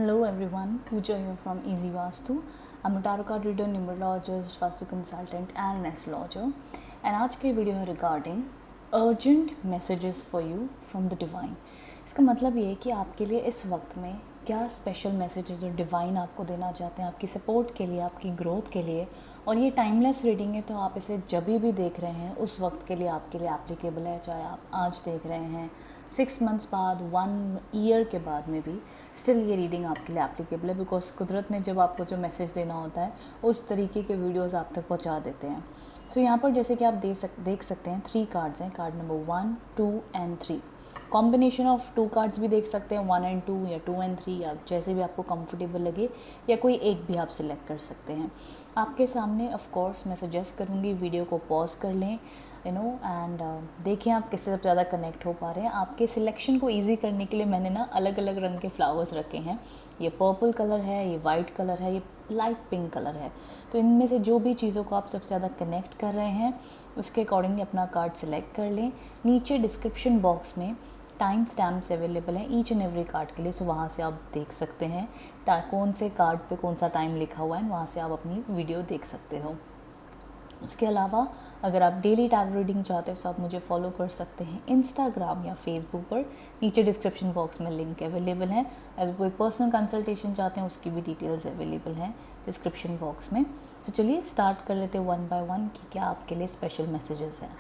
Hello everyone, Pooja here from Easy Vastu. I'm a tarot card reader, numerologist, Vastu consultant and an astrologer. And आज की video है regarding urgent messages for you from the divine. इसका मतलब ये है कि आपके लिए इस वक्त में क्या स्पेशल मैसेज जो डिवाइन आपको देना चाहते हैं आपकी सपोर्ट के लिए, आपकी ग्रोथ के लिए। और ये टाइमलेस रीडिंग है, तो आप इसे जब भी देख रहे हैं उस वक्त के लिए आपके लिए एप्लीकेबल है। चाहे आप आज देख रहे हैं, 6 मंथ्स बाद, 1 ईयर के बाद में भी स्टिल ये रीडिंग आपके लिए एप्लीकेबल है, बिकॉज कुदरत ने जब आपको जो मैसेज देना होता है उस तरीके के वीडियोस आप तक पहुंचा देते हैं। सो यहाँ पर जैसे कि आप देख सकते हैं 3 कार्ड्स हैं, card number 1, 2 and 3। Combination of 2 cards भी देख सकते हैं, 1 एंड 2 या 2 एंड 3, या जैसे भी आपको कंफर्टेबल लगे, या कोई एक भी आप सिलेक्ट कर सकते हैं। आपके सामने ऑफ कोर्स मैं सजेस्ट करूँगी वीडियो को पॉज कर लें, एंड देखिए आप किससे सबसे ज़्यादा कनेक्ट हो पा रहे हैं। आपके सिलेक्शन को इजी करने के लिए मैंने ना अलग अलग रंग के फ्लावर्स रखे हैं। ये पर्पल कलर है, ये वाइट कलर है, ये लाइट पिंक कलर है। तो इनमें से जो भी चीज़ों को आप सबसे ज़्यादा कनेक्ट कर रहे हैं उसके अकॉर्डिंगली अपना कार्ड सिलेक्ट कर लें। नीचे डिस्क्रिप्शन बॉक्स में टाइम स्टैम्प्स अवेलेबल हैं ईच एंड एवरी कार्ड के लिए, सो वहाँ से आप देख सकते हैं कौन से कार्ड पे कौन सा टाइम लिखा हुआ है, वहाँ से आप अपनी वीडियो देख सकते हो। उसके अलावा अगर आप डेली टैरो रीडिंग चाहते हो तो आप मुझे फॉलो कर सकते हैं इंस्टाग्राम या फेसबुक पर। नीचे डिस्क्रिप्शन बॉक्स में लिंक अवेलेबल है। अगर कोई पर्सनल कंसल्टेशन चाहते हैं उसकी भी डिटेल्स अवेलेबल हैं डिस्क्रिप्शन बॉक्स में। तो चलिए स्टार्ट कर लेते हैं 1 बाय 1 कि क्या आपके लिए स्पेशल मैसेजेस हैं।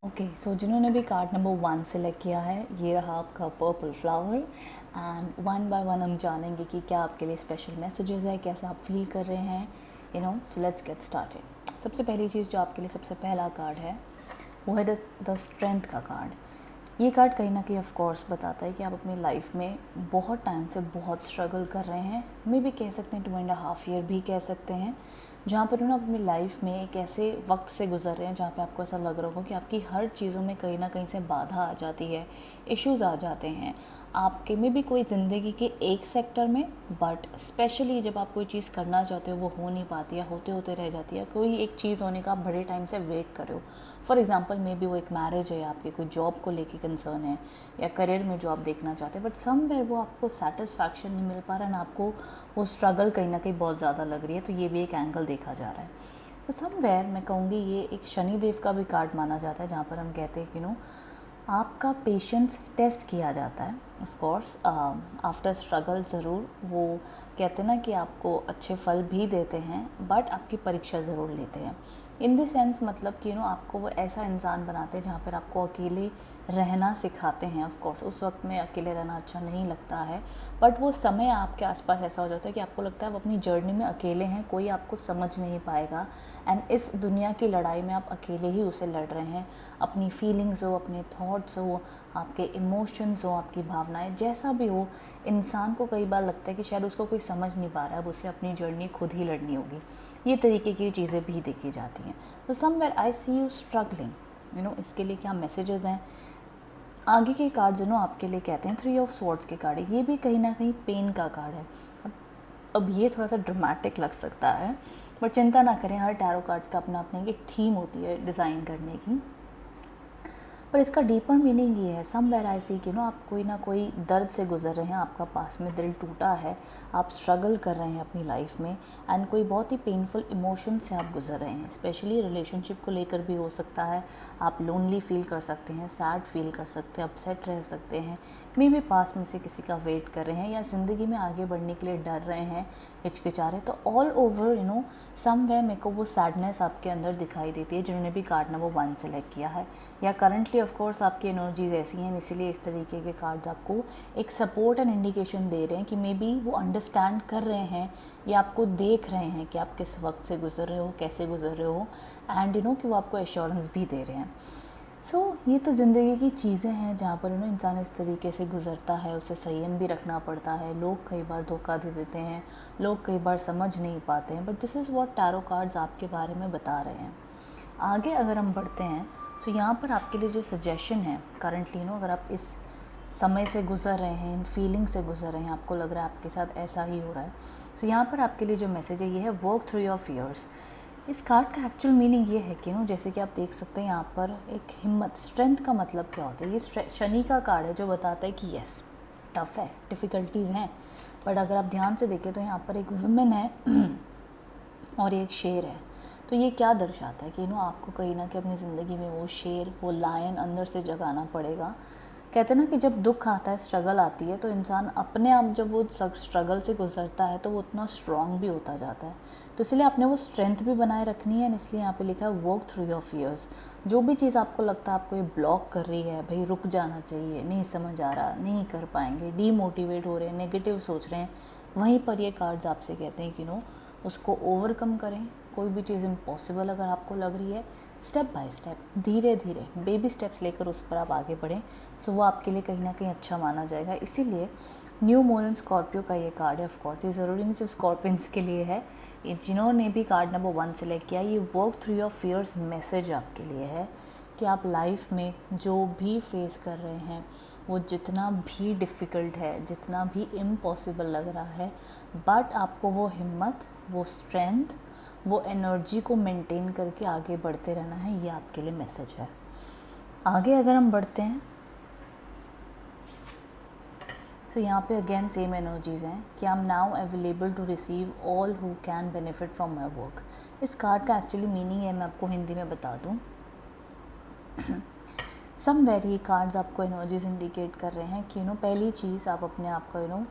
ओके, सो जिन्होंने भी कार्ड नंबर 1 सेलेक्ट किया है, ये रहा आपका पर्पल फ्लावर। एंड 1 बाय 1 हम जानेंगे कि क्या आपके लिए स्पेशल मैसेजेस है, कैसा आप फील कर रहे हैं, सो लेट्स गेट स्टार्टेड। सबसे पहली चीज़ जो आपके लिए सबसे पहला कार्ड है वो है द स्ट्रेंथ का कार्ड। ये कार्ड कहीं ना कहीं ऑफ कोर्स बताता है कि आप अपनी लाइफ में बहुत टाइम से बहुत स्ट्रगल कर रहे हैं। मे भी कह सकते हैं 2.5 ईयर भी कह सकते हैं, जहाँ पर उन्होंने अपनी लाइफ में एक ऐसे वक्त से गुजर रहे हैं जहाँ पे आपको ऐसा लग रहा हो कि आपकी हर चीज़ों में कहीं ना कहीं से बाधा आ जाती है, इश्यूज़ आ जाते हैं आपके में भी कोई ज़िंदगी के एक सेक्टर में, बट स्पेशली जब आप कोई चीज़ करना चाहते हो वो हो नहीं पाती है, होते होते रह जाती है। कोई एक चीज़ होने का आप बड़े टाइम से वेट कर रहे हो। फॉर एग्जांपल मे बी वो एक मैरिज है, आपके कोई जॉब को लेके कंसर्न है, या करियर में जो आप देखना चाहते हैं, बट समवेयर वो आपको सेटिस्फैक्शन नहीं मिल पा रहा है ना, आपको वो स्ट्रगल कहीं ना कहीं बहुत ज़्यादा लग रही है। तो ये भी एक एंगल देखा जा रहा है। तो समवेयर मैं कहूँगी ये एक शनिदेव का भी कार्ड माना जाता है, जहाँ पर हम कहते हैं कि आपका पेशेंस टेस्ट किया जाता है। ऑफ कोर्स आफ्टर स्ट्रगल ज़रूर वो कहते हैं ना कि आपको अच्छे फल भी देते हैं, बट आपकी परीक्षा ज़रूर लेते हैं। इन द सेंस मतलब कि आपको वो ऐसा इंसान बनाते हैं जहाँ पर आपको अकेले रहना सिखाते हैं। ऑफ कोर्स उस वक्त में अकेले रहना अच्छा नहीं लगता है, बट वो समय आपके आसपास ऐसा हो जाता है कि आपको लगता है आप अपनी जर्नी में अकेले हैं, कोई आपको समझ नहीं पाएगा। एंड इस दुनिया की लड़ाई में आप अकेले ही उसे लड़ रहे हैं। अपनी फीलिंग्स हो, अपने थॉट्स हो, आपके इमोशंस हो, आपकी भावनाएं, जैसा भी हो, इंसान को कई बार लगता है कि शायद उसको कोई समझ नहीं पा रहा है, अब उसे अपनी जर्नी खुद ही लड़नी होगी। ये तरीके की चीज़ें भी देखी जाती हैं। तो somewhere I see you struggling, इसके लिए क्या मैसेजेस हैं। आगे के कार्ड आपके लिए कहते हैं 3 ऑफ स्वॉर्ड्स के कार्ड है। ये भी कहीं ना कहीं पेन का कार्ड है। अब ये थोड़ा सा ड्रामेटिक लग सकता है, बट चिंता ना करें, हर टैरो कार्ड्स का अपना अपना एक थीम होती है डिज़ाइन करने की। पर इसका डीपर मीनिंग ये है, समवेयर आई सी कि आप कोई ना कोई दर्द से गुजर रहे हैं, आपका पास में दिल टूटा है, आप स्ट्रगल कर रहे हैं अपनी लाइफ में, एंड कोई बहुत ही पेनफुल इमोशन से आप गुजर रहे हैं। स्पेशली रिलेशनशिप को लेकर भी हो सकता है। आप लोनली फील कर सकते हैं, सैड फील कर सकते हैं, अपसेट रह सकते हैं, मे भी पास में से किसी का वेट कर रहे हैं, या ज़िंदगी में आगे बढ़ने के लिए डर रहे हैं, हिचकिचा रहे। तो ऑल ओवर समवेयर मेरे को वो सैडनेस आपके अंदर दिखाई देती है, जिन्होंने भी कार्ड नंबर 1 सेलेक्ट किया है। या करंटली ऑफ कोर्स आपकी एनर्जीज ऐसी हैं, इसीलिए इस तरीके के कार्ड्स आपको एक सपोर्ट एंड इंडिकेशन दे रहे हैं कि मे बी वो अंडरस्टैंड कर रहे हैं या आपको देख रहे हैं कि आप किस वक्त से गुजर रहे हो, कैसे गुजर रहे हो, एंड कि वो आपको एश्योरेंस भी दे रहे हैं। सो ये तो ज़िंदगी की चीज़ें हैं जहाँ पर इंसान इस तरीके से गुजरता है, उसे संयम भी रखना पड़ता है। लोग कई बार धोखा दे देते हैं, लोग कई बार समझ नहीं पाते हैं, but this is what tarot cards आपके बारे में बता रहे हैं। आगे अगर हम बढ़ते हैं तो यहाँ पर आपके लिए जो सजेशन है करंटली अगर आप इस समय से गुजर रहे हैं, इन फीलिंग से गुजर रहे हैं, आपको लग रहा है आपके साथ ऐसा ही हो रहा है, सो यहाँ पर आपके लिए जो मैसेज है ये है वर्क थ्रू योर फियर्स। इस कार्ड का एक्चुअल मीनिंग ये है कि जैसे कि आप देख सकते हैं यहाँ पर एक हिम्मत, स्ट्रेंथ का मतलब क्या होता है। ये शनि का कार्ड है जो बताता है कि यस, टफ़ है, डिफ़िकल्टीज़ हैं, बट अगर आप ध्यान से देखें तो यहाँ पर एक वुमेन है और एक शेर है। तो ये क्या दर्शाता है कि आपको कहीं ना कहीं अपनी ज़िंदगी में वो शेर, वो लायन अंदर से जगाना पड़ेगा। कहते हैं ना कि जब दुख आता है, स्ट्रगल आती है, तो इंसान अपने आप जब वो स्ट्रगल से गुजरता है तो वो उतना स्ट्रॉन्ग भी होता जाता है। तो इसलिए आपने वो स्ट्रेंथ भी बनाए रखनी है, इसलिए यहाँ पे लिखा है वर्क थ्रू योर फियर्स। जो भी चीज़ आपको लगता है आपको ये ब्लॉक कर रही है, भाई रुक जाना चाहिए, नहीं समझ आ रहा, नहीं कर पाएंगे, डीमोटिवेट हो रहे हैं, नेगेटिव सोच रहे हैं, वहीं पर ये कार्ड्स आपसे कहते हैं कि उसको ओवरकम करें। कोई भी चीज़ इम्पॉसिबल अगर आपको लग रही है, स्टेप बाय स्टेप, धीरे धीरे बेबी स्टेप्स लेकर उस पर आप आगे बढ़ें। सो वो आपके लिए कहीं ना कहीं अच्छा माना जाएगा। इसीलिए न्यू मून इन स्कॉर्पियो का ये कार्ड है। ऑफकोर्स ये ज़रूरी नहीं सिर्फ स्कॉर्पियंस के लिए है, जिन्होंने भी कार्ड नंबर 1 सेलेक्ट किया, ये work through your fears message आपके लिए है कि आप लाइफ में जो भी फेस कर रहे हैं, वो जितना भी डिफ़िकल्ट है, जितना भी इम्पॉसिबल लग रहा है, बट आपको वो हिम्मत, वो स्ट्रेंथ, वो एनर्जी को मेंटेन करके आगे बढ़ते रहना है। ये आपके लिए मैसेज है। आगे अगर हम बढ़ते हैं तो यहाँ पे अगेन सेम एनर्जीज़ हैं कि I am now available to receive all who can benefit from my work. इस कार्ड का एक्चुअली मीनिंग है, मैं आपको हिंदी में बता दूँ। समवेयर ये कार्ड्स आपको एनर्जीज इंडिकेट कर रहे हैं कि पहली चीज़ आप अपने आप का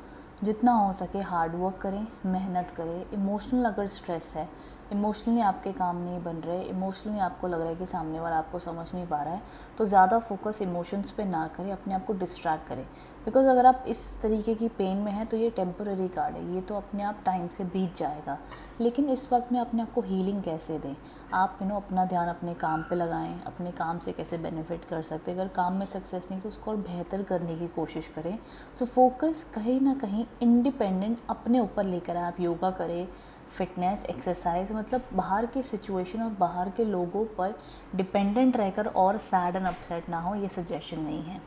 जितना हो सके हार्ड वर्क करें, मेहनत करें। इमोशनल अगर स्ट्रेस है, इमोशनली आपके काम नहीं बन रहे, इमोशनली आपको लग रहा है कि सामने वाला आपको समझ नहीं पा रहा है, तो ज़्यादा फोकस इमोशंस पे ना करें, अपने आप को डिस्ट्रैक्ट करें। बिकॉज अगर आप इस तरीके की पेन में हैं तो ये टेम्पररी कार्ड है, ये तो अपने आप टाइम से बीत जाएगा। लेकिन इस वक्त में अपने आप को हीलिंग कैसे दें, आप अपना ध्यान अपने काम पे लगाएं, अपने काम से कैसे बेनिफिट कर सकते हैं। अगर काम में सक्सेस नहीं तो उसको और बेहतर करने की कोशिश करें। सो फोकस कहीं ना कहीं इंडिपेंडेंट अपने ऊपर लेकर आए। आप योगा करें, फिटनेस, एक्सरसाइज, मतलब बाहर के सिचुएशन और बाहर के लोगों पर डिपेंडेंट रहकर और सैड एंड अपसेट ना हो, ये सजेशन नहीं है।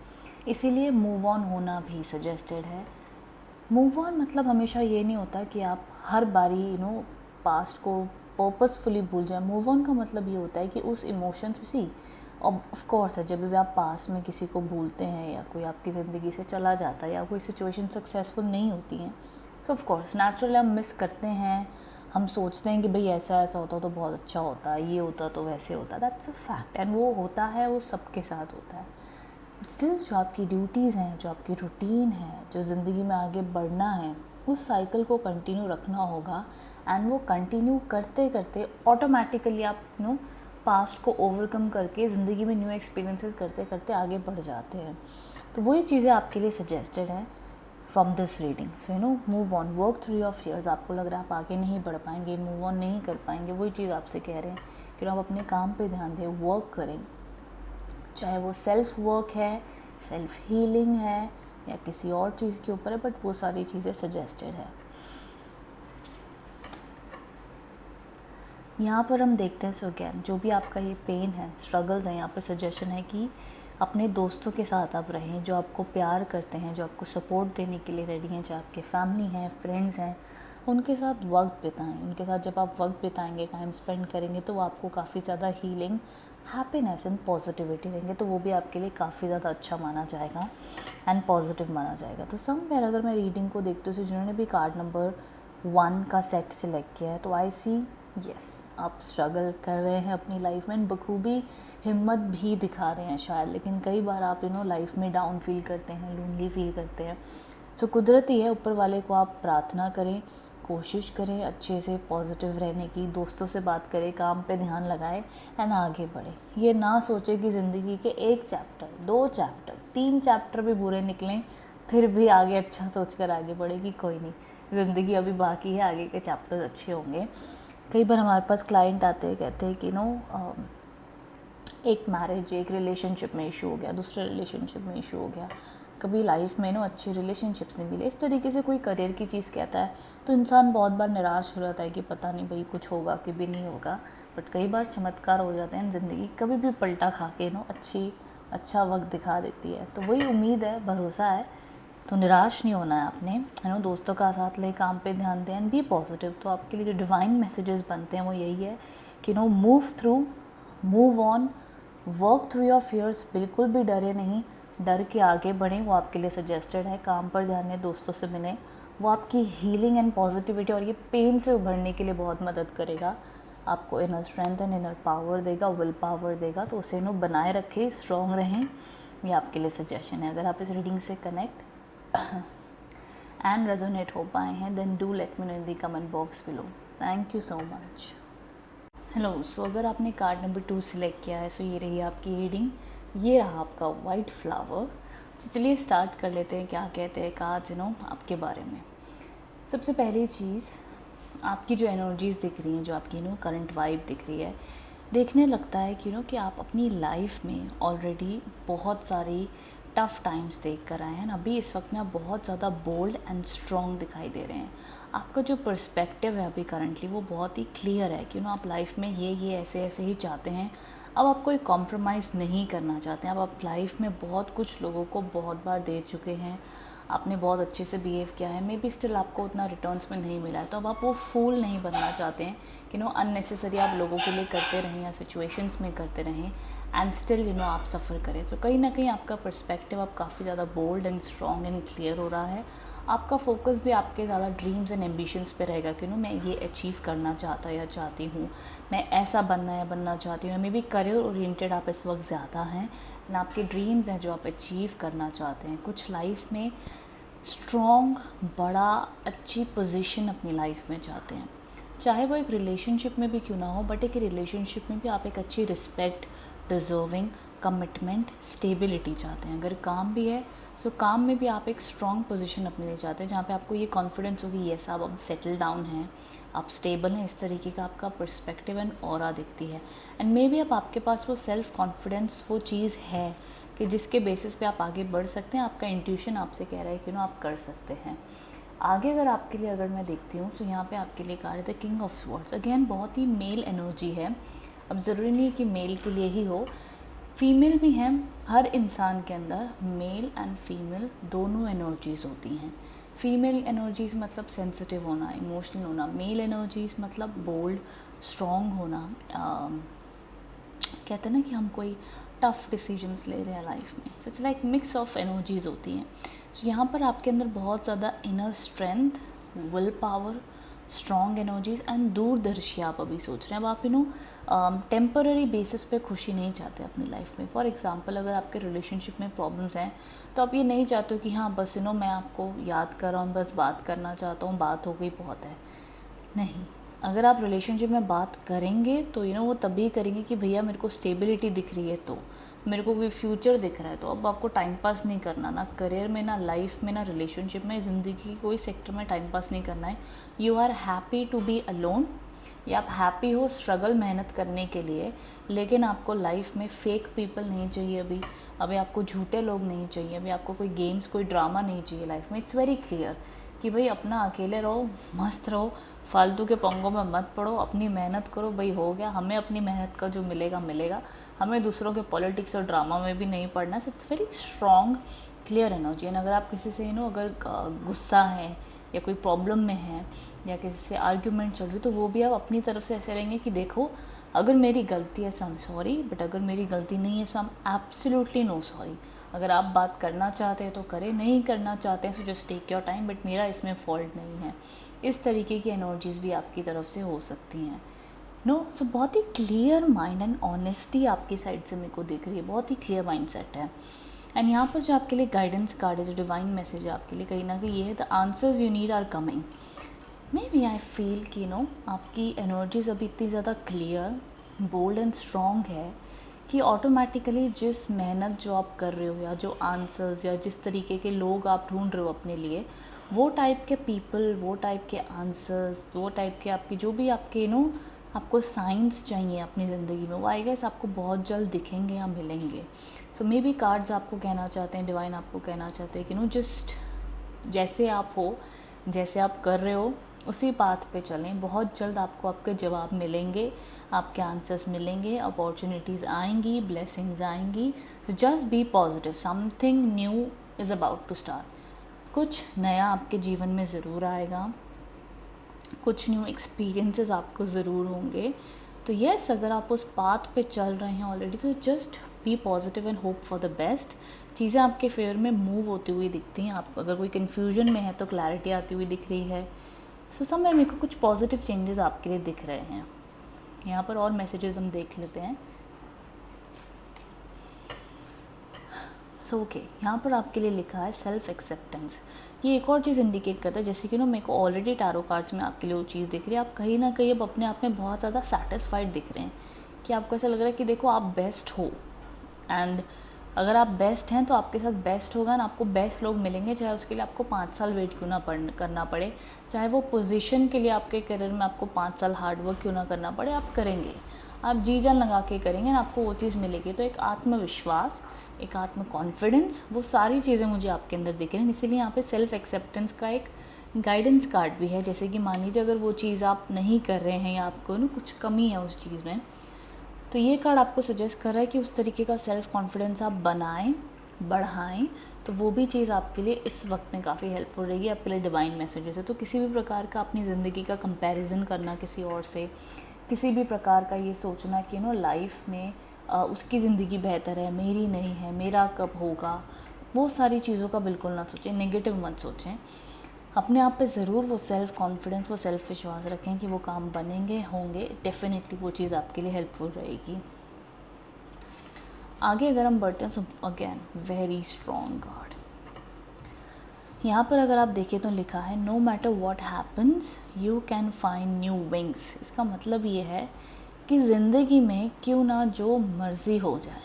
इसीलिए मूव ऑन होना भी सजेस्टेड है। मूव ऑन मतलब हमेशा ये नहीं होता कि आप हर बारी पास्ट को पर्पसफुली भूल जाए। मूव ऑन का मतलब ये होता है कि उस इमोशंस सी ऑफ कोर्स है, जब भी आप पास में किसी को भूलते हैं या कोई आपकी ज़िंदगी से चला जाता है या कोई सिचुएशन सक्सेसफुल नहीं होती है, सो ऑफ कोर्स नेचुरली हम मिस करते हैं। हम सोचते हैं कि भाई ऐसा ऐसा होता तो बहुत अच्छा होता, ये होता तो वैसे होता। दैट्स अ फैक्ट, एंड वो होता है, वो सबके साथ होता है। स्टिल जो आपकी ड्यूटीज़ हैं, जो आपकी रूटीन है, जो ज़िंदगी में आगे बढ़ना है, उस साइकिल को कंटिन्यू रखना होगा। एंड वो कंटिन्यू करते करते ऑटोमेटिकली आप पास्ट को ओवरकम करके ज़िंदगी में न्यू एक्सपीरियंसेस करते करते आगे बढ़ जाते हैं। तो वही चीज़ें आपके लिए सजेस्टेड हैं from this reading. So move on, work through your fears. आपको लग रहा है आप आगे नहीं बढ़ पाएंगे, मूव ऑन नहीं कर पाएंगे, वही चीज़ आपसे कह रहे हैं कि आप अपने काम पे ध्यान दें, वर्क करें, चाहे वो सेल्फ वर्क है, सेल्फ हीलिंग है या किसी और चीज़ के ऊपर है, बट वो सारी चीज़ें सजेस्टेड है। यहाँ पर हम देखते हैं, सो क्या जो भी आपका ये पेन है, स्ट्रगल्स हैं, यहाँ पे सजेशन है कि अपने दोस्तों के साथ आप रहें, जो आपको प्यार करते हैं, जो आपको सपोर्ट देने के लिए रेडी हैं, चाहे आपके फैमिली हैं, फ्रेंड्स हैं, उनके साथ वक्त बिताएं। उनके साथ जब आप वक्त बिताएंगे, टाइम स्पेंड करेंगे, तो वो आपको काफ़ी ज़्यादा हीलिंग, हैप्पीनेस एंड पॉजिटिविटी देंगे। तो वो भी आपके लिए काफ़ी ज़्यादा अच्छा माना जाएगा एंड पॉजिटिव माना जाएगा। तो समवेयर अगर मैं रीडिंग को देखती हूँ, जिन्होंने भी कार्ड नंबर 1 का सेट सिलेक्ट किया है, तो आई सी यस, आप स्ट्रगल कर रहे हैं अपनी लाइफ में, बखूबी हिम्मत भी दिखा रहे हैं शायद, लेकिन कई बार आप लाइफ में डाउन फील करते हैं, लोनली फील करते हैं। सो कुदरती है, ऊपर वाले को आप प्रार्थना करें, कोशिश करें अच्छे से पॉजिटिव रहने की, दोस्तों से बात करें, काम पे ध्यान लगाएं एंड आगे बढ़ें। ये ना सोचें कि ज़िंदगी के 1 चैप्टर, 2 चैप्टर, 3 चैप्टर भी बुरे निकलें, फिर भी आगे अच्छा सोचकर आगे बढ़े कि कोई नहीं, ज़िंदगी अभी बाकी है, आगे के चैप्टर्स अच्छे होंगे। कई बार हमारे पास क्लाइंट आते हैं, कहते हैं कि एक मैरिज, एक रिलेशनशिप में इशू हो गया, दूसरे रिलेशनशिप में इशू हो गया, कभी लाइफ में अच्छे रिलेशनशिप्स नहीं मिले, इस तरीके से कोई करियर की चीज़ कहता है, तो इंसान बहुत बार निराश हो जाता है कि पता नहीं भाई कुछ होगा कि भी नहीं होगा। बट कई बार चमत्कार हो जाते हैं, ज़िंदगी कभी भी पलटा खा के अच्छा वक्त दिखा देती है। तो वही उम्मीद है, भरोसा है, तो निराश नहीं होना है आपने। दोस्तों का साथ ले, काम पे ध्यान दें एंड बी पॉजिटिव। तो आपके लिए जो डिवाइन मैसेजेस बनते हैं वो यही है कि move through, move on, work through your fears. बिल्कुल भी डरे नहीं, डर के आगे बढ़ें, वो आपके लिए सजेस्टेड है। काम पर ध्यान दें, दोस्तों से मिलें, वो आपकी हीलिंग एंड पॉजिटिविटी और ये पेन से उभरने के लिए बहुत मदद करेगा। आपको inner strength and inner power देगा, विल पावर देगा, तो उसे बनाए रखें, स्ट्रॉन्ग रहें, ये आपके लिए सजेशन है। अगर आप इस रीडिंग से कनेक्ट एंड रेजोनेट हो पाए हैं, then do let me know in the comment box below. Thank you so much. Hello, so अगर आपने कार्ड नंबर 2 सिलेक्ट किया है, सो ये रही आपकी रीडिंग, ये रहा आपका वाइट फ्लावर। तो चलिए स्टार्ट कर लेते हैं, क्या कहते हैं कार्ड्स आपके बारे में। सबसे पहली चीज़, आपकी जो एनर्जीज़ दिख रही हैं, जो आपकी करंट वाइब दिख रही है, देखने लगता है कि आप अपनी लाइफ में ऑलरेडी बहुत सारी टफ़ टाइम्स देख कर आए हैं ना। अभी इस वक्त में आप बहुत ज़्यादा बोल्ड एंड स्ट्रॉन्ग दिखाई दे रहे हैं। आपका जो पर्सपेक्टिव है अभी करंटली वो बहुत ही क्लियर है कि आप लाइफ में ये ऐसे ऐसे ही चाहते हैं। अब आप कोई कॉम्प्रोमाइज़ नहीं करना चाहते हैं। अब आप लाइफ में बहुत कुछ लोगों को बहुत बार दे चुके हैं, आपने बहुत अच्छे से बिहेव किया है, मे बी स्टिल आपको उतना रिटर्न्स में नहीं मिला है। तो अब आप वो फूल नहीं बनना चाहते हैं कि अननेसेसरी आप लोगों के लिए करते रहें या सिचुएशंस में करते रहें एंड स्टिल आप सफ़र करें। तो कहीं ना कहीं आपका पर्सपेक्टिव अब काफ़ी ज़्यादा bold and strong and clear हो रहा है। आपका फोकस भी आपके ज़्यादा ड्रीम्स एंड एम्बिशंस पे रहेगा कि मैं ये अचीव करना चाहता या चाहती हूँ, मैं ऐसा बनना या बनना चाहती हूँ। मे बी करियर ओरिएंटेड आप इस वक्त ज़्यादा हैं एंड आपके ड्रीम्स हैं जो आप अचीव करना चाहते हैं। कुछ लाइफ में स्ट्रॉन्ग, बड़ा, अच्छी पोजीशन अपनी लाइफ में चाहते हैं, चाहे वो एक रिलेशनशिप में भी क्यों ना हो, बट एक रिलेशनशिप में भी आप एक अच्छी रिस्पेक्ट, डिज़र्विंग, कमिटमेंट, स्टेबिलिटी चाहते हैं। अगर काम भी है, सो काम में भी आप एक स्ट्रॉन्ग पोजीशन अपने लिए चाहते हैं, जहाँ पे आपको ये कॉन्फिडेंस होगी येस आप अब सेटल डाउन हैं, आप स्टेबल हैं। इस तरीके का आपका पर्सपेक्टिव एंड ऑरा दिखती है। एंड मे बी अब आपके पास वो सेल्फ कॉन्फिडेंस, वो चीज़ है कि जिसके बेसिस पे आप आगे बढ़ सकते हैं। आपका इंट्यूशन आपसे कह रहा है कि आप कर सकते हैं आगे। अगर आपके लिए अगर मैं देखती हूँ तो यहाँ पे आपके लिए कार्ड है the king of swords. Again बहुत ही मेल एनर्जी है। अब ज़रूरी नहीं है कि मेल के लिए ही हो, फीमेल भी हैं। हर इंसान के अंदर मेल एंड फीमेल दोनों एनर्जीज़ होती हैं। फीमेल एनर्जीज़ मतलब सेंसिटिव होना, इमोशनल होना। मेल एनर्जीज़ मतलब बोल्ड, स्ट्रॉन्ग होना। कहते हैं ना कि हम कोई टफ़ डिसीजंस ले रहे हैं लाइफ में। So it's like mix of energies होती हैं। सो यहाँ पर आपके अंदर बहुत ज़्यादा inner strength, will power, strong energies and दूरदर्शी आप अभी सोच रहे हैं। अब आप टेम्पररी बेसिस पे खुशी नहीं चाहते अपनी लाइफ में। फॉर एग्जांपल, अगर आपके रिलेशनशिप में प्रॉब्लम्स हैं तो आप ये नहीं चाहते हो कि हाँ बस मैं आपको याद कर रहा हूँ, बस बात करना चाहता हूँ, बात हो गई बहुत है। नहीं, अगर आप रिलेशनशिप में बात करेंगे तो वो तभी करेंगे कि भैया मेरे को स्टेबिलिटी दिख रही है, तो मेरे को कोई फ्यूचर दिख रहा है। तो अब आपको टाइम पास नहीं करना, ना करियर में, ना लाइफ में, ना रिलेशनशिप में, ज़िंदगी की कोई सेक्टर में टाइम पास नहीं करना है। You are happy to be alone, या आप हैप्पी हो स्ट्रगल मेहनत करने के लिए, लेकिन आपको लाइफ में फेक पीपल नहीं चाहिए। अभी आपको झूठे लोग नहीं चाहिए। अभी आपको कोई गेम्स, कोई ड्रामा नहीं चाहिए लाइफ में। इट्स वेरी क्लियर कि भाई अपना अकेले रहो, मस्त रहो, फालतू के पंगों में मत पड़ो, अपनी मेहनत करो। भाई हो गया, हमें अपनी मेहनत का जो मिलेगा मिलेगा, हमें दूसरों के पॉलिटिक्स और ड्रामा में भी नहीं पड़ना। So it's very strong clear energy. And अगर आप किसी से अगर गुस्सा है या कोई प्रॉब्लम में है या किसी से आर्ग्यूमेंट चल रही, तो वो भी आप अपनी तरफ से ऐसे रहेंगे कि देखो अगर मेरी गलती है so I am sorry, but अगर मेरी गलती नहीं है so I am absolutely no sorry. अगर आप बात करना चाहते हैं तो करें, नहीं करना चाहते हैं so just take your time, but मेरा इसमें फॉल्ट नहीं है। इस तरीके की एनर्जीज़ भी आपकी तरफ से हो सकती हैं। सो बहुत ही क्लियर माइंड एंड ऑनेस्टी आपकी साइड से मेरे को दिख रही है। बहुत ही क्लियर माइंड सेट है। एंड यहाँ पर जो आपके लिए गाइडेंस कार्ड है, जो डिवाइन मैसेज है आपके लिए, कहीं ना कहीं ये है the answers you need are coming. Maybe I feel कि आपकी एनर्जीज अभी इतनी ज़्यादा क्लियर, बोल्ड एंड स्ट्रॉन्ग है कि ऑटोमेटिकली जिस मेहनत जो आप कर रहे हो, या जो आंसर्स, या जिस तरीके के लोग आप ढूंढ रहे हो अपने लिए, वो टाइप के पीपल, वो टाइप के आंसर्स, वो टाइप के आपकी जो भी आपके आपको साइंस चाहिए अपनी ज़िंदगी में, वो आई गेस आपको बहुत जल्द दिखेंगे या मिलेंगे। सो मे बी कार्ड्स आपको कहना चाहते हैं, डिवाइन आपको कहना चाहते हैं कि जस्ट जैसे आप हो, जैसे आप कर रहे हो, उसी पाथ पे चलें। बहुत जल्द आपको आपके जवाब मिलेंगे, आपके आंसर्स मिलेंगे, अपॉर्चुनिटीज़ आएंगी, ब्लेसिंग्स आएंगी। So just be positive, something new is about to start. कुछ नया आपके जीवन में ज़रूर आएगा, कुछ न्यू एक्सपीरियंसेस आपको ज़रूर होंगे। तो यस, अगर आप उस पाथ पे चल रहे हैं ऑलरेडी, तो just be positive and hope for the best. चीज़ें आपके फेवर में मूव होती हुई दिखती हैं। आप अगर कोई कन्फ्यूजन में है तो क्लैरिटी आती हुई दिख रही है। सो समवेयर मेरे को कुछ पॉजिटिव चेंजेस आपके लिए दिख रहे हैं। यहाँ पर और मैसेजेस हम देख लेते हैं। ओके, यहाँ पर आपके लिए लिखा है सेल्फ एक्सेप्टेंस। ये एक और चीज़ इंडिकेट करता है, जैसे कि मेरे को ऑलरेडी टारो कार्ड्स में आपके लिए वो चीज़ दिख रही है। आप कहीं ना कहीं अब अपने आप में बहुत ज़्यादा सेटिस्फाइड दिख रहे हैं कि आपको ऐसा लग रहा है कि देखो आप बेस्ट हो, एंड अगर आप बेस्ट हैं तो आपके साथ बेस्ट होगा ना, आपको बेस्ट लोग मिलेंगे, चाहे उसके लिए आपको 5 साल वेट क्यों ना करना पड़े, चाहे वो पोजीशन के लिए आपके करियर में आपको 5 साल हार्डवर्क क्यों ना करना पड़े, आप करेंगे, आप जी जान लगा के करेंगे ना, आपको वो चीज़ मिलेगी। तो एक आत्मविश्वास, एक आत्म कॉन्फिडेंस, वो सारी चीज़ें मुझे आपके अंदर दिख रही हैं। इसीलिए यहाँ पे सेल्फ एक्सेप्टेंस का एक गाइडेंस कार्ड भी है। जैसे कि मान लीजिए अगर वो चीज़ आप नहीं कर रहे हैं या आपको कुछ कमी है उस चीज़ में, तो ये कार्ड आपको सजेस्ट कर रहा है कि उस तरीके का सेल्फ कॉन्फिडेंस आप बनाएं, बढ़ाएं, तो वो भी चीज़ आपके लिए इस वक्त में काफ़ी हेल्पफुल रहेगी। आपके लिए डिवाइन मैसेजेस है। तो किसी भी प्रकार का अपनी ज़िंदगी का कंपैरिजन करना किसी और से, किसी भी प्रकार का ये सोचना कि लाइफ में उसकी ज़िंदगी बेहतर है, मेरी नहीं है, मेरा कब होगा, वो सारी चीज़ों का बिल्कुल ना सोचें, नेगेटिव मत सोचें। अपने आप पे ज़रूर वो सेल्फ़ कॉन्फिडेंस, वो सेल्फ़ विश्वास रखें कि वो काम बनेंगे, होंगे, डेफिनेटली वो चीज़ आपके लिए हेल्पफुल रहेगी। आगे अगर हम बढ़ते हैं, तो अगेन वेरी स्ट्रॉन्ग कार्ड। यहाँ पर अगर आप देखें तो लिखा है no matter what happens you can find new wings. इसका मतलब ये है कि ज़िंदगी में क्यों ना जो मर्ज़ी हो जाए,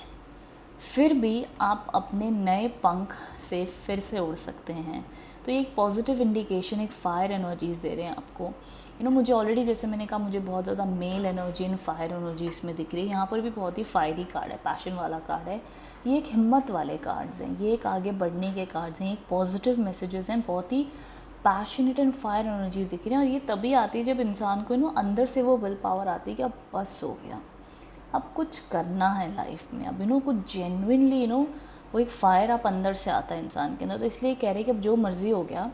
फिर भी आप अपने नए पंख से फिर से उड़ सकते हैं। तो ये एक पॉजिटिव इंडिकेशन, एक फायर एनर्जीज़ दे रहे हैं आपको। मुझे ऑलरेडी, जैसे मैंने कहा, मुझे बहुत ज़्यादा mail energy and fire energy इसमें दिख रही है। यहाँ पर भी बहुत ही फायरी कार्ड है, पैशन वाला कार्ड है। ये एक हिम्मत वाले कार्ड्स हैं, ये एक आगे बढ़ने के कार्ड्स हैं, एक पॉजिटिव मैसेजेस हैं, बहुत ही पैशनेट एंड फायर एनर्जीज दिख रही हैं। और ये तभी आती है जब इंसान को अंदर से वो विल पावर आती है कि अब बस हो गया, अब कुछ करना है लाइफ में, अब कुछ जेन्युइनली वो एक फायर आप अंदर से आता है इंसान के अंदर। तो इसलिए कह रहे हैं कि अब जो मर्ज़ी हो गया,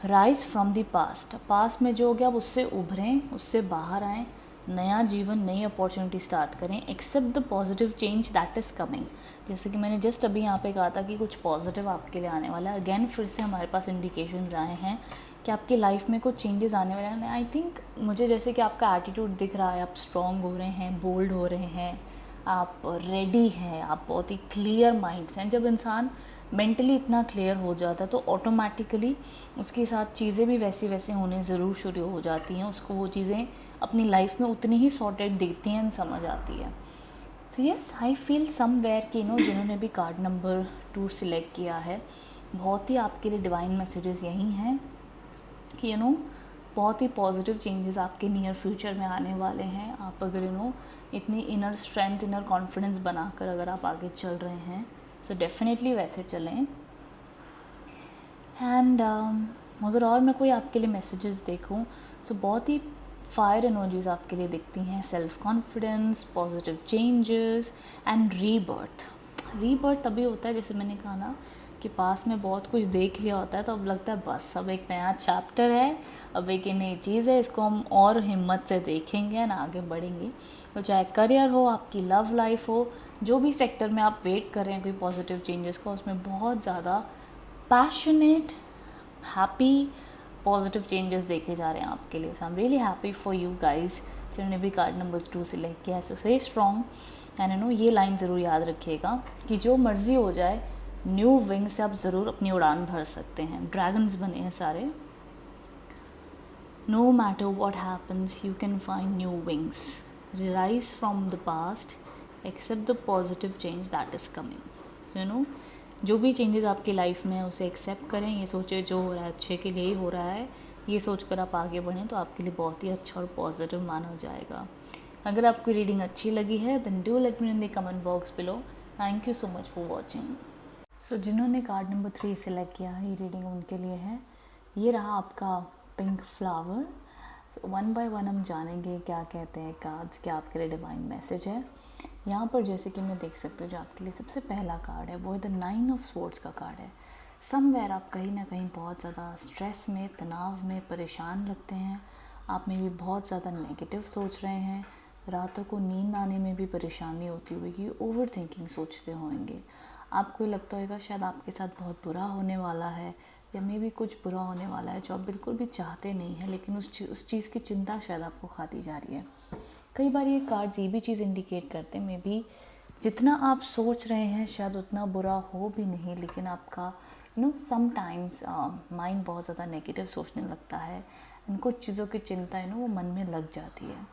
राइज फ्रॉम द पास्ट में जो हो गया अब उससे उभरें, उससे बाहर आएँ, नया जीवन, नई अपॉर्चुनिटी स्टार्ट करें। Accept the positive change that is coming. जैसे कि मैंने जस्ट अभी यहाँ पे कहा था कि कुछ पॉजिटिव आपके लिए आने वाला है। अगेन फिर से हमारे पास इंडिकेशंस आए हैं कि आपकी लाइफ में कुछ चेंजेस आने वाले हैं। आई थिंक मुझे जैसे कि आपका एटीट्यूड दिख रहा है, आप स्ट्रॉन्ग हो रहे हैं, बोल्ड हो रहे हैं, आप रेडी हैं, आप बहुत ही क्लियर माइंड्स हैं। जब इंसान मेंटली इतना क्लियर हो जाता है तो ऑटोमेटिकली उसके साथ चीज़ें भी वैसी वैसे होने ज़रूर शुरू हो जाती हैं। उसको वो चीज़ें अपनी लाइफ में उतनी ही सॉर्टेड दिखती हैं, समझ आती है। So yes, I feel somewhere कि जिन्होंने भी कार्ड नंबर 2 सिलेक्ट किया है, बहुत ही आपके लिए डिवाइन मैसेजेस यही हैं कि बहुत ही पॉजिटिव चेंजेस आपके नियर फ्यूचर में आने वाले हैं। आप अगर इतनी इनर स्ट्रेंथ, इनर कॉन्फिडेंस बनाकर अगर आप आगे चल रहे हैं, सो डेफिनेटली वैसे चलें। एंड अगर और मैं कोई आपके लिए मैसेजेस देखूं, सो बहुत ही फायर एनर्जीज आपके लिए दिखती हैं। Self confidence, positive changes and rebirth तभी होता है, जैसे मैंने कहा ना, कि पास में बहुत कुछ देख लिया होता है तो अब लगता है बस अब एक नया चैप्टर है, अब एक नई चीज़ है, इसको हम और हिम्मत से देखेंगे ना आगे बढ़ेंगे। तो चाहे करियर हो, आपकी लव लाइफ हो, जो भी सेक्टर में आप वेट कर रहे हैं कोई पॉजिटिव चेंजेस का, उसमें बहुत ज़्यादा पैशनेट, हैप्पी, पॉजिटिव चेंजेस देखे जा रहे हैं आपके लिए। So I am really happy for you guys जिन्होंने भी कार्ड नंबर 2 सिलेक्ट किया है। सो स्टे स्ट्रॉन्ग एंड ये लाइन ज़रूर याद रखिएगा कि जो मर्ज़ी हो जाए, न्यू विंग से आप ज़रूर अपनी उड़ान भर सकते हैं। ड्रैगन्स बने हैं सारे। No matter what happens you can find new wings, rise from the past, accept the positive change that is coming. So जो भी चेंजेस आपकी लाइफ में है उसे एक्सेप्ट करें। ये सोचे जो हो रहा है अच्छे के लिए ही हो रहा है, ये सोचकर आप आगे बढ़ें तो आपके लिए बहुत ही अच्छा और पॉजिटिव माना जाएगा। अगर आपको रीडिंग अच्छी लगी है then do let me in the comment box below. Thank you so much for watching. So जिन्होंने कार्ड नंबर 3 सिलेक्ट किया है, ये रीडिंग उनके लिए है। ये रहा आपका pink flower. So one by one हम जानेंगे क्या कहते हैं कार्ड्स, क्या आपके लिए डिवाइन मैसेज है। यहाँ पर जैसे कि मैं देख सकती हूँ, जो आपके लिए सबसे पहला कार्ड है वो है द 9 ऑफ स्वॉर्ड्स का कार्ड है। समवेयर आप कहीं ना कहीं बहुत ज़्यादा स्ट्रेस में, तनाव में, परेशान लगते हैं। आप में भी बहुत ज़्यादा नेगेटिव सोच रहे हैं, रातों को नींद आने में भी परेशानी होती होगी, ओवर थिंकिंग सोचते होंगे, आपको लगता होगा शायद आपके साथ बहुत बुरा होने वाला है या मे भी कुछ बुरा होने वाला है जो आप बिल्कुल भी चाहते नहीं हैं, लेकिन उस चीज़ की चिंता शायद आपको खाती जा रही है। कई बार ये कार्ड्स ये भी चीज़ इंडिकेट करते हैं मे बी जितना आप सोच रहे हैं शायद उतना बुरा हो भी नहीं, लेकिन आपका समटाइम्स माइंड बहुत ज़्यादा नेगेटिव सोचने लगता है, कुछ चीज़ों की चिंता वो मन में लग जाती है।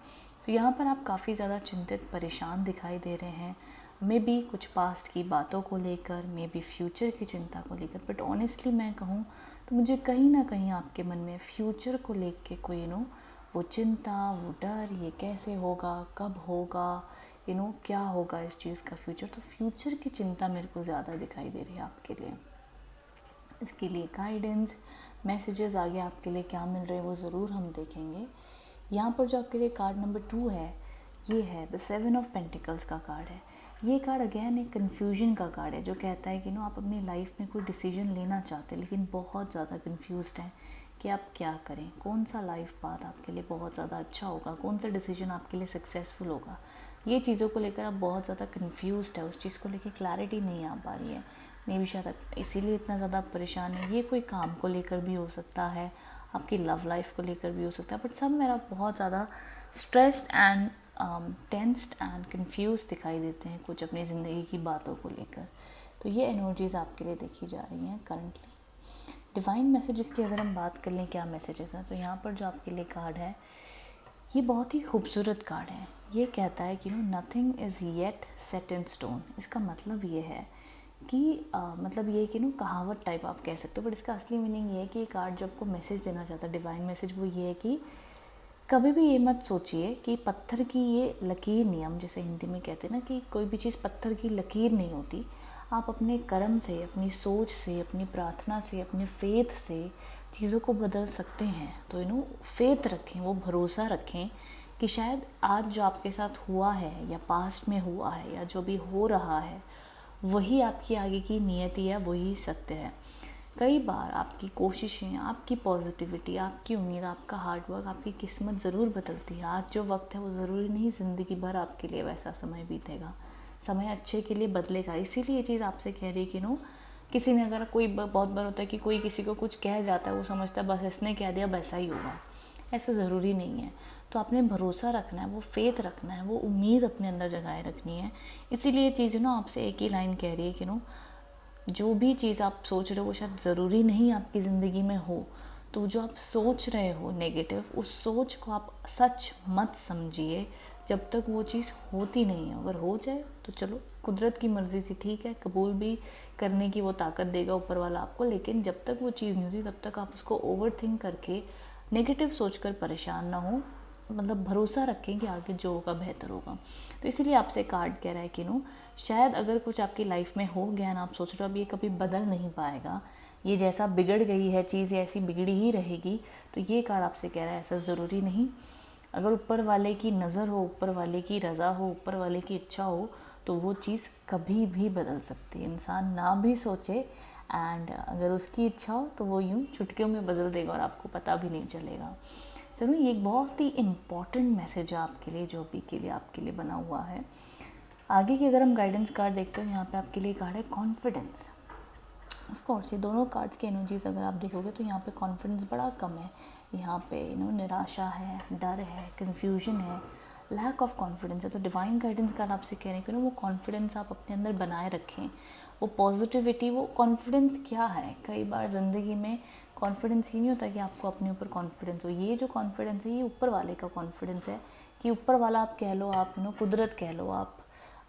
तो यहाँ पर आप काफ़ी ज़्यादा चिंतित परेशान दिखाई दे रहे हैं, मे बी कुछ पास्ट की बातों को लेकर, मे बी फ्यूचर की चिंता को लेकर। बट ऑनेस्टली मैं कहूँ तो मुझे कहीं ना कहीं आपके मन में फ्यूचर को लेकर कोई वो चिंता, वो डर, ये कैसे होगा, कब होगा, क्या होगा इस चीज़ का फ्यूचर, तो फ्यूचर की चिंता मेरे को ज़्यादा दिखाई दे रही है आपके लिए। इसके लिए गाइडेंस मैसेजेस आगे आपके लिए क्या मिल रहे हैं वो ज़रूर हम देखेंगे। यहाँ पर जो आपके लिए कार्ड नंबर 2 है, ये है द 7 ऑफ पेंटिकल्स का कार्ड है। ये कार्ड अगेन एक कन्फ्यूजन का कार्ड है जो कहता है कि आप अपनी लाइफ में कोई डिसीजन लेना चाहते हैं लेकिन बहुत ज़्यादा कन्फ्यूज्ड हैं कि आप क्या करें, कौन सा लाइफ पाथ आपके लिए बहुत ज़्यादा अच्छा होगा, कौन सा डिसीजन आपके लिए सक्सेसफुल होगा। ये चीज़ों को लेकर आप बहुत ज़्यादा कन्फ्यूज्ड है, उस चीज़ को लेकर क्लैरिटी नहीं आ पा रही है। मे बी शायद इसीलिए इतना ज़्यादा परेशान है। ये कोई काम को लेकर भी हो सकता है, आपकी लव लाइफ को लेकर भी हो सकता है, बट सब मेरा बहुत ज़्यादा stressed and tensed and confuse दिखाई देते हैं कुछ अपनी ज़िंदगी की बातों को लेकर। तो ये एनर्जीज़ आपके लिए देखी जा रही हैं करंटली। डिवाइन मैसेजेस की अगर हम बात कर लें क्या मैसेजेस हैं, तो यहाँ पर जो आपके लिए कार्ड है ये बहुत ही खूबसूरत कार्ड है। ये कहता है कि nothing is yet set in stone. इसका मतलब ये है कि मतलब ये कि कहावत टाइप आप कह सकते हो, बट इसका असली मीनिंग ये है कि ये कार्ड जो आपको मैसेज देना चाहता है, डिवाइन मैसेज, वो ये है कि कभी भी ये मत सोचिए कि पत्थर की ये लकीर नहीं, हम जैसे हिंदी में कहते हैं ना कि कोई भी चीज़ पत्थर की लकीर नहीं होती। आप अपने कर्म से, अपनी सोच से, अपनी प्रार्थना से, अपने फेथ से चीज़ों को बदल सकते हैं। तो फेथ रखें, वो भरोसा रखें कि शायद आज जो आपके साथ हुआ है या पास्ट में हुआ है या जो भी हो रहा है वही आपकी आगे की नियति है, वही सत्य है। कई बार आपकी कोशिशें, आपकी पॉजिटिविटी, आपकी उम्मीद, आपका हार्डवर्क, आपकी किस्मत ज़रूर बदलती है। आज जो वक्त है वो ज़रूरी नहीं ज़िंदगी भर आपके लिए वैसा समय बीतेगा, समय अच्छे के लिए बदलेगा। इसीलिए ये चीज़ आपसे कह रही है कि किसी ने, अगर कोई बहुत बार होता है कि कोई किसी को कुछ कह जाता है, वो समझता है बस इसने कह दिया वैसा ही होगा, ऐसा ज़रूरी नहीं है। तो आपने भरोसा रखना है, वो फेथ रखना है, वो उम्मीद अपने अंदर जगाए रखनी है। इसीलिए ये चीज़ आपसे एक ही लाइन कह रही है कि जो भी चीज़ आप सोच रहे हो वो शायद ज़रूरी नहीं आपकी ज़िंदगी में हो। तो जो आप सोच रहे हो नेगेटिव, उस सोच को आप सच मत समझिए जब तक वो चीज़ होती नहीं है। अगर हो जाए तो चलो कुदरत की मर्ज़ी से ठीक है, कबूल भी करने की वो ताकत देगा ऊपर वाला आपको, लेकिन जब तक वो चीज़ नहीं होती तब तक आप उसको ओवर थिंक करके नेगेटिव सोचकर परेशान ना हो। मतलब भरोसा रखें कि आगे जो होगा बेहतर होगा। तो इसीलिए आपसे कार्ड कह रहा है कि शायद अगर कुछ आपकी लाइफ में हो गया ना, आप सोच रहे हो अब ये कभी बदल नहीं पाएगा, ये जैसा बिगड़ गई है चीज़ ऐसी बिगड़ी ही रहेगी, तो ये कार्ड आपसे कह रहा है ऐसा ज़रूरी नहीं। अगर ऊपर वाले की नज़र हो, ऊपर वाले की रज़ा हो, ऊपर वाले की इच्छा हो, तो वो चीज़ कभी भी बदल सकती है। इंसान ना भी सोचे एंड अगर उसकी इच्छा हो तो वो यूँ चुटकियों में बदल देगा और आपको पता भी नहीं चलेगा। ज़रूर ये एक बहुत ही इम्पॉर्टेंट मैसेज है आपके लिए, जो भी के लिए आपके लिए बना हुआ है। आगे की अगर हम गाइडेंस कार्ड देखते हो, यहाँ पे आपके लिए कार्ड है कॉन्फिडेंस। ऑफ कोर्स ये दोनों कार्ड्स की एनर्जीज अगर आप देखोगे तो यहाँ पे कॉन्फिडेंस बड़ा कम है। यहाँ पे निराशा है, डर है, कन्फ्यूजन है, लैक ऑफ कॉन्फिडेंस है। तो डिवाइन गाइडेंस कार्ड आपसे कह रहे हैं कि वो कॉन्फिडेंस आप अपने अंदर बनाए रखें, वो पॉजिटिविटी, वो कॉन्फिडेंस क्या है। कई बार ज़िंदगी में कॉन्फिडेंस ही नहीं होता कि आपको अपने ऊपर कॉन्फिडेंस हो। ये जो कॉन्फिडेंस है ये ऊपर वाले का कॉन्फिडेंस है कि ऊपर वाला आप कह लो, आप कुदरत कह लो, आप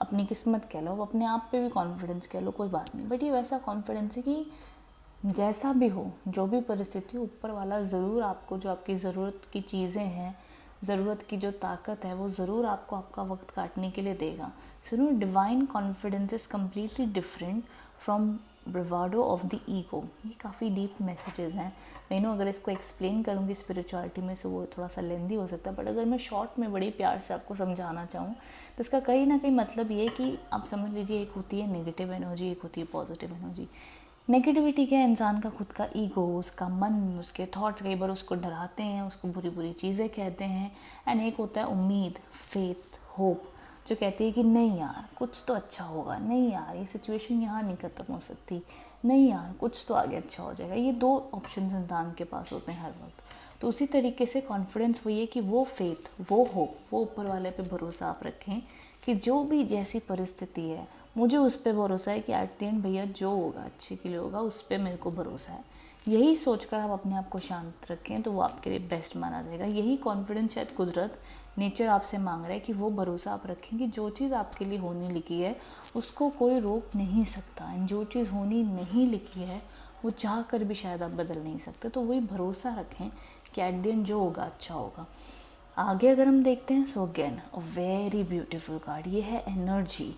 अपनी किस्मत कह लो, अपने आप पे भी कॉन्फिडेंस कह लो, कोई बात नहीं। बट ये वैसा कॉन्फिडेंस है कि जैसा भी हो, जो भी परिस्थिति, ऊपर वाला ज़रूर आपको जो आपकी ज़रूरत की चीज़ें हैं, ज़रूरत की जो ताकत है, वो ज़रूर आपको आपका वक्त काटने के लिए देगा। So divine confidence is completely different from bravado of the ego. ये काफ़ी डीप मैसेजेस हैं। मैं अगर इसको एक्सप्लेन करूँगी स्पिरिचुअलिटी में सो वो थोड़ा सा लेंदी हो सकता है, बट अगर मैं शॉर्ट में बड़ी प्यार से आपको समझाना चाहूँ तो इसका कहीं ना कहीं मतलब ये कि आप समझ लीजिए एक होती है नेगेटिव एनर्जी, एक होती है पॉजिटिव एनर्जी। नेगेटिविटी क्या है, इंसान का खुद का ईगो, उसका मन, उसके थॉट्स कई बार उसको डराते हैं, उसको बुरी बुरी चीज़ें कहते हैं। एंड एक होता है उम्मीद, फेथ, होप, जो कहती है कि नहीं यार कुछ तो अच्छा होगा, नहीं यार ये सिचुएशन यहाँ नहीं ख़त्म हो सकती, नहीं यार कुछ तो आगे अच्छा हो जाएगा। ये दो ऑप्शंस इंसान के पास होते हैं हर वक्त। तो उसी तरीके से कॉन्फिडेंस वही है कि वो फेथ, वो होप, वो ऊपर वाले पे भरोसा आप रखें कि जो भी जैसी परिस्थिति है मुझे उस पर भरोसा है कि एट द एंड भैया जो होगा अच्छे के लिए होगा, उस पर मेरे को भरोसा है। यही सोचकर आप अपने आप को शांत रखें तो वो आपके लिए बेस्ट माना जाएगा। यही कॉन्फिडेंस शायद कुदरत, नेचर आपसे मांग रहा है कि वो भरोसा आप रखें कि जो चीज़ आपके लिए होने लिखी है उसको कोई रोक नहीं सकता, एंड जो चीज़ होनी नहीं लिखी है वो चाह कर भी शायद आप बदल नहीं सकते। तो वही भरोसा रखें कि एट द एंड जो होगा अच्छा होगा। आगे अगर हम देखते हैं, so again a very beautiful card, ये है energy.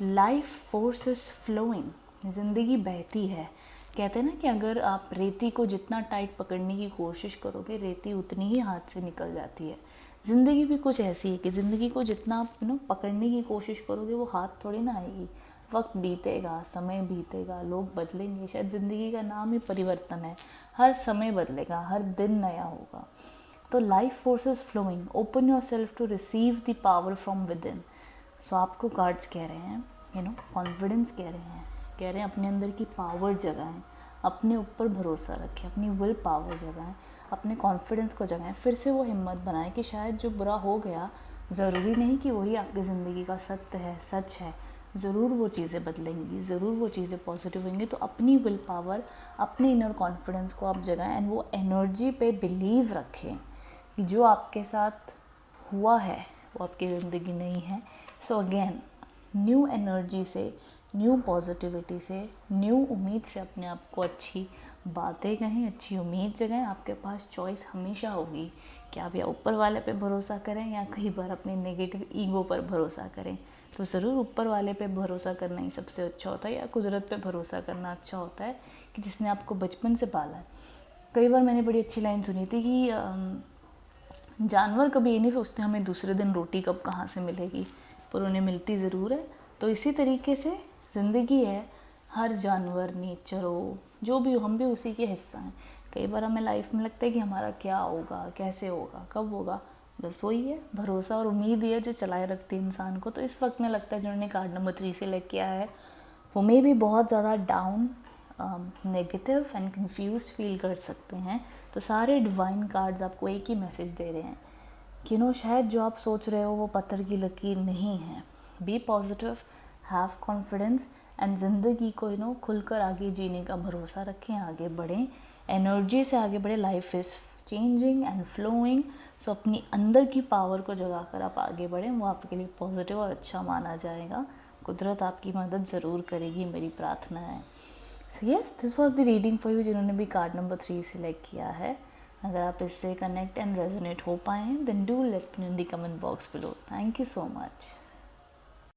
Life force is flowing, ज़िंदगी बहती है। कहते हैं ना कि अगर आप रेती को जितना टाइट पकड़ने की कोशिश करोगे रेती उतनी ही हाथ से निकल जाती है। ज़िंदगी भी कुछ ऐसी है कि ज़िंदगी को जितना आप पकड़ने की कोशिश करोगे वो हाथ थोड़ी ना आएगी। वक्त बीतेगा, समय बीतेगा, लोग बदलेंगे, शायद ज़िंदगी का नाम ही परिवर्तन है। हर समय बदलेगा, हर दिन नया होगा। तो life force is flowing, open yourself to receive the power from within. So आपको कार्ड्स कह रहे हैं कॉन्फिडेंस कह रहे हैं अपने अंदर की पावर जगाएं, अपने ऊपर भरोसा रखें, अपनी विल पावर जगाएं, अपने कॉन्फिडेंस को जगाएं। फिर से वो हिम्मत बनाएं कि शायद जो बुरा हो गया ज़रूरी नहीं कि वही आपकी ज़िंदगी का सत्य है, सच है। ज़रूर वो चीज़ें बदलेंगी, ज़रूर वो चीज़ें पॉजिटिव होंगी। तो अपनी विल पावर, अपने इनर कॉन्फिडेंस को आप जगाएं एंड वो एनर्जी पे बिलीव रखें कि जो आपके साथ हुआ है वो आपकी ज़िंदगी नहीं है। सो अगेन न्यू एनर्जी से, न्यू पॉजिटिविटी से, न्यू उम्मीद से अपने आप को अच्छी बातें कहें, अच्छी उम्मीद जगाएं। आपके पास चॉइस हमेशा होगी कि आप या ऊपर वाले पे भरोसा करें या कई बार अपने नेगेटिव ईगो पर भरोसा करें। तो ज़रूर ऊपर वाले पे भरोसा करना ही सबसे अच्छा होता है, या कुदरत पे भरोसा करना अच्छा होता है कि जिसने आपको बचपन से पाला है। कई बार मैंने बड़ी अच्छी लाइन सुनी थी कि जानवर कभी ये नहीं सोचते हमें दूसरे दिन रोटी कब कहाँ से मिलेगी, पर उन्हें मिलती ज़रूर है। तो इसी तरीके से ज़िंदगी है, हर जानवर, नेचर हो, जो भी हो, हम भी उसी के हिस्सा हैं। कई बार हमें लाइफ में लगता है कि हमारा क्या होगा, कैसे होगा, कब होगा, बस वही है भरोसा और उम्मीद ही है जो चलाए रखती है इंसान को। तो इस वक्त में लगता है जिन्होंने कार्ड नंबर 3 सेलेक्ट किया है वो मे भी बहुत ज़्यादा down, negative and confuse feel कर सकते हैं। तो सारे डिवाइन कार्ड्स आपको एक ही मैसेज दे रहे हैं कि शायद जो आप सोच रहे हो वो पत्थर की लकीर नहीं है। Be positive, have confidence and ज़िंदगी को खुलकर आगे जीने का भरोसा रखें, आगे बढ़ें, एनर्जी से आगे बढ़े। Life is changing and flowing. So अपनी अंदर की पावर को जगाकर आप आगे बढ़ें, वो आपके लिए पॉजिटिव और अच्छा माना जाएगा। कुदरत आपकी मदद ज़रूर करेगी, मेरी प्रार्थना है। So yes, this was the reading for you जिन्होंने भी कार्ड नंबर 3 सिलेक्ट किया है। अगर आप इससे कनेक्ट एंड रेजोनेट हो पाए हैं then do let me in the comment box below. Thank you so much.